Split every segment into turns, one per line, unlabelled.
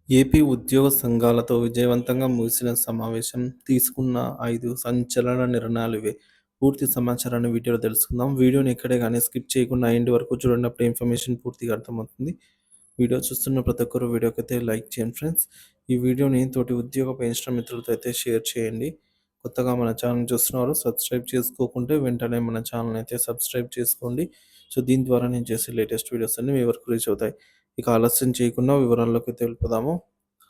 AP ఉద్యోగ సంఘాలతో విజయవంతంగా ముగిసిన సమావేశం తీసుకున్న 5 సంచలన నిర్ణయాలివే. పూర్తి సమాచారాన్ని వీడియోలో తెలుసుకుందాం. వీడియోని ఎక్కడే గాని స్కిప్ చేయకుండా ఎండ్ వరకు చూడండి. అప్పుడే ఇన్ఫర్మేషన్ పూర్తిగా అర్థమవుతుంది. వీడియో చూస్తున్న ప్రతి ఒక్కరు వీడియోకైతే లైక్ చేయండి ఫ్రెండ్స్. ఈ వీడియోని తోటి ఉద్యోగ పెన్షన్ మిత్రులతో అయితే షేర్ చేయండి. కొత్తగా మన ఛానల్ చూస్తున్నవారు సబ్స్క్రైబ్ చేసుకోకుంటే వెంటనే మన ఛానల్ అయితే సబ్స్క్రైబ్ చేసుకోండి. సో దీని ద్వారా నేను చేసే లేటెస్ట్ వీడియోస్ అన్నీ మీ వరకు రీచ్ అవుతాయి. ఇక ఆలస్యం చేయకుండా వివరాల్లోకి తెలుపుదాము.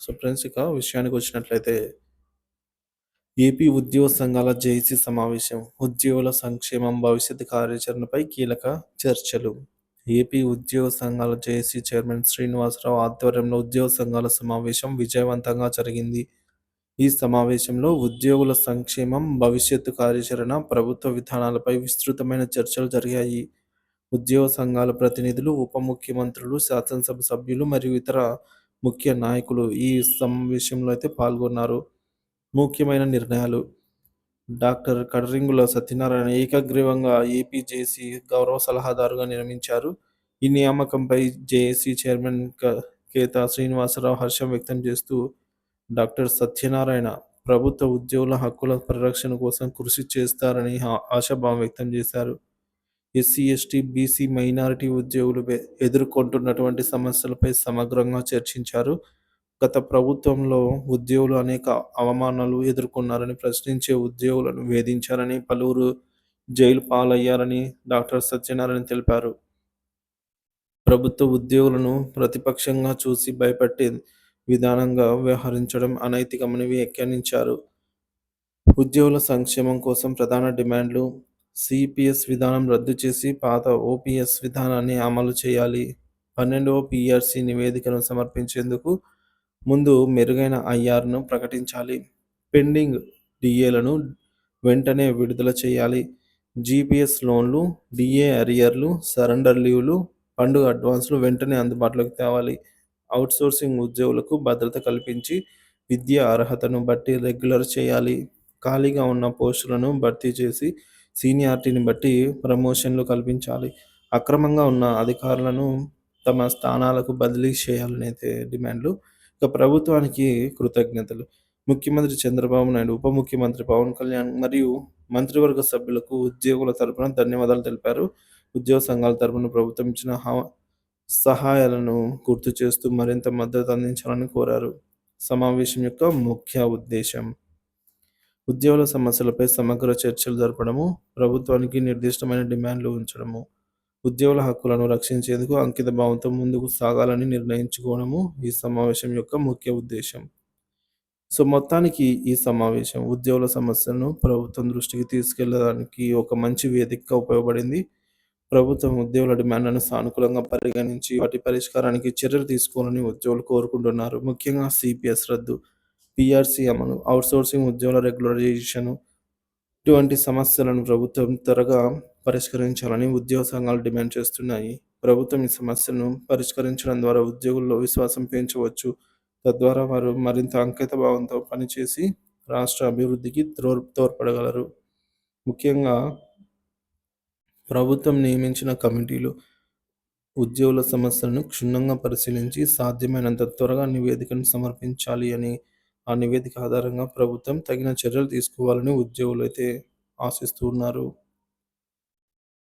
సో ఫ్రెండ్స్, ఇక విషయానికి వచ్చినట్లయితే ఏపీ ఉద్యోగ సంఘాల జేఏసీ సమావేశం. ఉద్యోగుల సంక్షేమం, భవిష్యత్తు కార్యాచరణపై కీలక చర్చలు. ఏపీ ఉద్యోగ సంఘాల జేఏసీ చైర్మన్ శ్రీనివాసరావు ఆధ్వర్యంలో ఉద్యోగ సంఘాల సమావేశం విజయవంతంగా జరిగింది. ఈ సమావేశంలో ఉద్యోగుల సంక్షేమం, భవిష్యత్తు కార్యాచరణ, ప్రభుత్వ విధానాలపై విస్తృతమైన చర్చలు జరిగాయి. ఉద్యోగ సంఘాల ప్రతినిధులు, ఉప ముఖ్యమంత్రులు, శాసనసభ సభ్యులు మరియు ఇతర ముఖ్య నాయకులు ఈ సమావేశంలో అయితే పాల్గొన్నారు. ముఖ్యమైన నిర్ణయాలు. డాక్టర్ కడరింగుల సత్యనారాయణ ఏకగ్రీవంగా ఏపీ జేఏసీ గౌరవ సలహాదారుగా నియమించారు. ఈ నియామకంపై జేఏసీ చైర్మన్ కేతా శ్రీనివాసరావు హర్షం వ్యక్తం చేస్తూ, డాక్టర్ సత్యనారాయణ ప్రభుత్వ ఉద్యోగుల హక్కుల పరిరక్షణ కోసం కృషి చేస్తారని ఆశాభావం వ్యక్తం చేశారు. ఎస్సీ, ఎస్టీ, బీసీ, మైనారిటీ ఉద్యోగులు ఎదుర్కొంటున్నటువంటి సమస్యలపై సమగ్రంగా చర్చించారు. గత ప్రభుత్వంలో ఉద్యోగులు అనేక అవమానాలు ఎదుర్కొన్నారని, ప్రశ్నించే ఉద్యోగులను వేధించారని, పలువురు జైలు పాలయ్యారని డాక్టర్ సత్యనారాయణ తెలిపారు. ప్రభుత్వ ఉద్యోగులను ప్రతిపక్షంగా చూసి భయపెట్టే విధానంగా వ్యవహరించడం అనైతికమని వ్యాఖ్యానించారు. ఉద్యోగుల సంక్షేమం కోసం ప్రధాన డిమాండ్లు: సిపిఎస్ విధానం రద్దు చేసి పాత ఓపీఎస్ విధానాన్ని అమలు చేయాలి. 12వ పీఆర్సీ నివేదికను సమర్పించేందుకు ముందు మెరుగైన ఐఆర్ను ప్రకటించాలి. పెండింగ్ డిఏలను వెంటనే విడుదల చేయాలి. జీపీఎస్ లోన్లు, డిఏ అరియర్లు, సరెండర్ లీవ్లు, పండుగ అడ్వాన్సులు వెంటనే అందుబాటులోకి తేవాలి. అవుట్సోర్సింగ్ ఉద్యోగులకు భద్రత కల్పించి విద్యా అర్హతను బట్టి రెగ్యులర్ చేయాలి. ఖాళీగా ఉన్న పోస్టులను భర్తీ చేసి సీనియారిటీని బట్టి ప్రమోషన్లు కల్పించాలి. అక్రమంగా ఉన్న అధికారులను తమ స్థానాలకు బదిలీ చేయాలని అయితే డిమాండ్లు. ఇక ప్రభుత్వానికి కృతజ్ఞతలు. ముఖ్యమంత్రి చంద్రబాబు నాయుడు, ఉప ముఖ్యమంత్రి పవన్ కళ్యాణ్ మరియు మంత్రివర్గ సభ్యులకు ఉద్యోగుల తరపున ధన్యవాదాలు తెలిపారు. ఉద్యోగ సంఘాల తరపున ప్రభుత్వం ఇచ్చిన సహాయాలను గుర్తు చేస్తూ మరింత మద్దతు అందించాలని కోరారు. సమావేశం యొక్క ముఖ్య ఉద్దేశం: ఉద్యోగుల సమస్యలపై సమగ్ర చర్చలు జరపడము, ప్రభుత్వానికి నిర్దిష్టమైన డిమాండ్లు ఉంచడము, ఉద్యోగుల హక్కులను రక్షించేందుకు అంకిత భావంతో ముందుకు సాగాలని నిర్ణయించుకోవడము ఈ సమావేశం యొక్క ముఖ్య ఉద్దేశం. సో మొత్తానికి ఈ సమావేశం ఉద్యోగుల సమస్యలను ప్రభుత్వం దృష్టికి తీసుకెళ్లడానికి ఒక మంచి వేదికగా ఉపయోగపడింది. ప్రభుత్వం ఉద్యోగుల డిమాండ్లను సానుకూలంగా పరిగణించి వాటి పరిష్కారానికి చర్యలు తీసుకోవాలని ఉద్యోగులు కోరుకుంటున్నారు. ముఖ్యంగా సిపిఎస్ రద్దు, పీఆర్సీ అమలు, అవుట్సోర్సింగ్ ఉద్యోగుల రెగ్యులరైజేషన్ ఇటువంటి సమస్యలను ప్రభుత్వం త్వరగా పరిష్కరించాలని ఉద్యోగ సంఘాలు డిమాండ్ చేస్తున్నాయి. ప్రభుత్వం ఈ సమస్యలను పరిష్కరించడం ద్వారా ఉద్యోగుల్లో విశ్వాసం పెంచవచ్చు. తద్వారా వారు మరింత అంకితభావంతో పనిచేసి రాష్ట్ర అభివృద్ధికి తోడ్పడగలరు. ముఖ్యంగా ప్రభుత్వం నియమించిన కమిటీలు ఉద్యోగుల సమస్యలను క్షుణ్ణంగా పరిశీలించి సాధ్యమైనంత త్వరగా నివేదికను సమర్పించాలి అని, ఆ నివేదిక ఆధారంగా ప్రభుత్వం తగిన చర్యలు తీసుకోవాలని ఉద్యోగులు అయితే ఆశిస్తున్నారు.